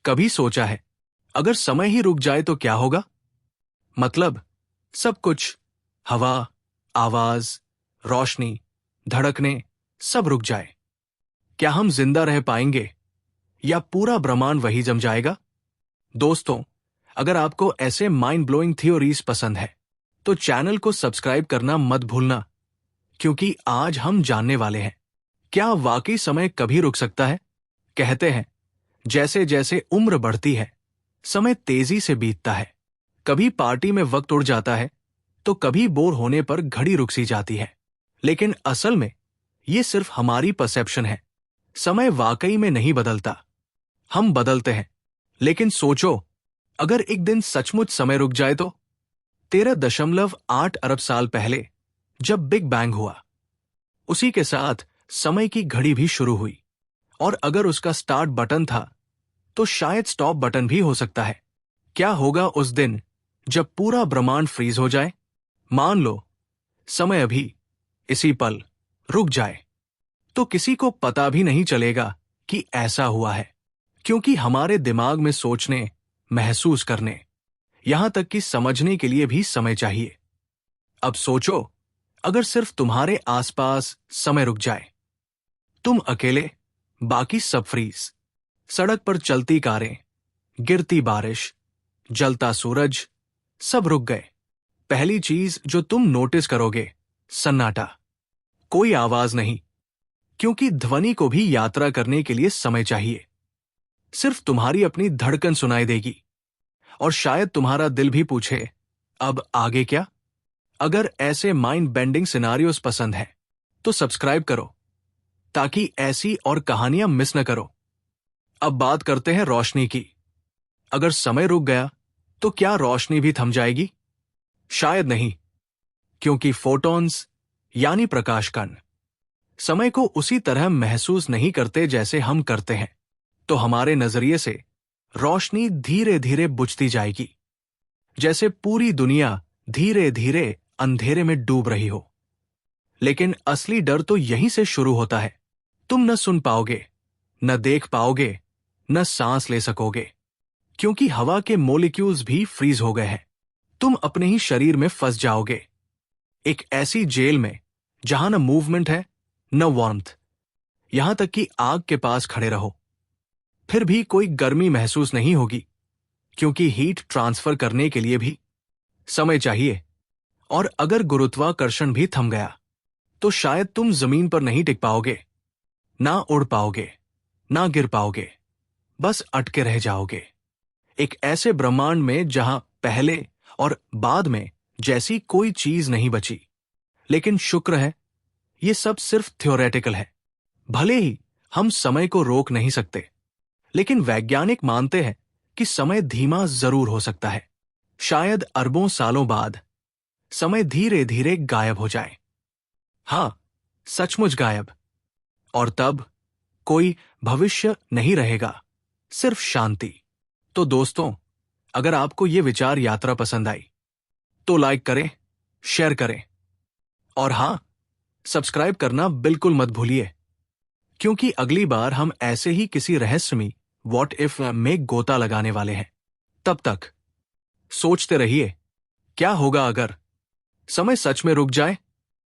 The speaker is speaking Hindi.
कभी सोचा है, अगर समय ही रुक जाए तो क्या होगा? मतलब सब कुछ, हवा, आवाज, रोशनी, धड़कने, सब रुक जाए। क्या हम जिंदा रह पाएंगे या पूरा ब्रह्मांड वही जम जाएगा? दोस्तों, अगर आपको ऐसे माइंड ब्लोइंग थ्योरीज पसंद है तो चैनल को सब्सक्राइब करना मत भूलना, क्योंकि आज हम जानने वाले हैं, क्या वाकई समय कभी रुक सकता है? कहते हैं, जैसे जैसे उम्र बढ़ती है समय तेजी से बीतता है। कभी पार्टी में वक्त उड़ जाता है तो कभी बोर होने पर घड़ी रुक सी जाती है। लेकिन असल में ये सिर्फ हमारी परसेप्शन है। समय वाकई में नहीं बदलता, हम बदलते हैं। लेकिन सोचो, अगर एक दिन सचमुच समय रुक जाए तो 13.8 अरब साल पहले जब बिग बैंग हुआ, उसी के साथ समय की घड़ी भी शुरू हुई। और अगर उसका स्टार्ट बटन था तो शायद स्टॉप बटन भी हो सकता है। क्या होगा उस दिन जब पूरा ब्रह्मांड फ्रीज हो जाए? मान लो समय अभी इसी पल रुक जाए, तो किसी को पता भी नहीं चलेगा कि ऐसा हुआ है, क्योंकि हमारे दिमाग में सोचने, महसूस करने, यहां तक कि समझने के लिए भी समय चाहिए। अब सोचो, अगर सिर्फ तुम्हारे आसपास समय रुक जाए, तुम अकेले, बाकी सब फ्रीज, सड़क पर चलती कारें, गिरती बारिश, जलता सूरज, सब रुक गए। पहली चीज जो तुम नोटिस करोगे, सन्नाटा, कोई आवाज नहीं, क्योंकि ध्वनि को भी यात्रा करने के लिए समय चाहिए। सिर्फ तुम्हारी अपनी धड़कन सुनाई देगी और शायद तुम्हारा दिल भी पूछे, अब आगे क्या? अगर ऐसे माइंड बेंडिंग सिनारियोस पसंद है तो सब्सक्राइब करो, ताकि ऐसी और कहानियां मिस न करो। अब बात करते हैं रोशनी की। अगर समय रुक गया तो क्या रोशनी भी थम जाएगी? शायद नहीं, क्योंकि फोटॉन्स यानी प्रकाश कण समय को उसी तरह महसूस नहीं करते जैसे हम करते हैं। तो हमारे नजरिए से रोशनी धीरे धीरे बुझती जाएगी, जैसे पूरी दुनिया धीरे धीरे अंधेरे में डूब रही हो। लेकिन असली डर तो यहीं से शुरू होता है। तुम न सुन पाओगे, न देख पाओगे, न सांस ले सकोगे, क्योंकि हवा के मॉलिक्यूल्स भी फ्रीज हो गए हैं। तुम अपने ही शरीर में फंस जाओगे, एक ऐसी जेल में जहां न मूवमेंट है, न वार्मथ। यहां तक कि आग के पास खड़े रहो, फिर भी कोई गर्मी महसूस नहीं होगी, क्योंकि हीट ट्रांसफर करने के लिए भी समय चाहिए। और अगर गुरुत्वाकर्षण भी थम गया तो शायद तुम जमीन पर नहीं टिक पाओगे, ना उड़ पाओगे, ना गिर पाओगे, बस अटके रह जाओगे एक ऐसे ब्रह्मांड में जहां पहले और बाद में जैसी कोई चीज नहीं बची। लेकिन शुक्र है, ये सब सिर्फ थ्योरेटिकल है। भले ही हम समय को रोक नहीं सकते, लेकिन वैज्ञानिक मानते हैं कि समय धीमा जरूर हो सकता है। शायद अरबों सालों बाद समय धीरे धीरे गायब हो जाए। हां, सचमुच गायब। और तब कोई भविष्य नहीं रहेगा, सिर्फ शांति। तो दोस्तों, अगर आपको ये विचार यात्रा पसंद आई तो लाइक करें, शेयर करें, और हां, सब्सक्राइब करना बिल्कुल मत भूलिए, क्योंकि अगली बार हम ऐसे ही किसी रहस्यमयी व्हाट इफ में गोता लगाने वाले हैं। तब तक सोचते रहिए, क्या होगा अगर समय सच में रुक जाए?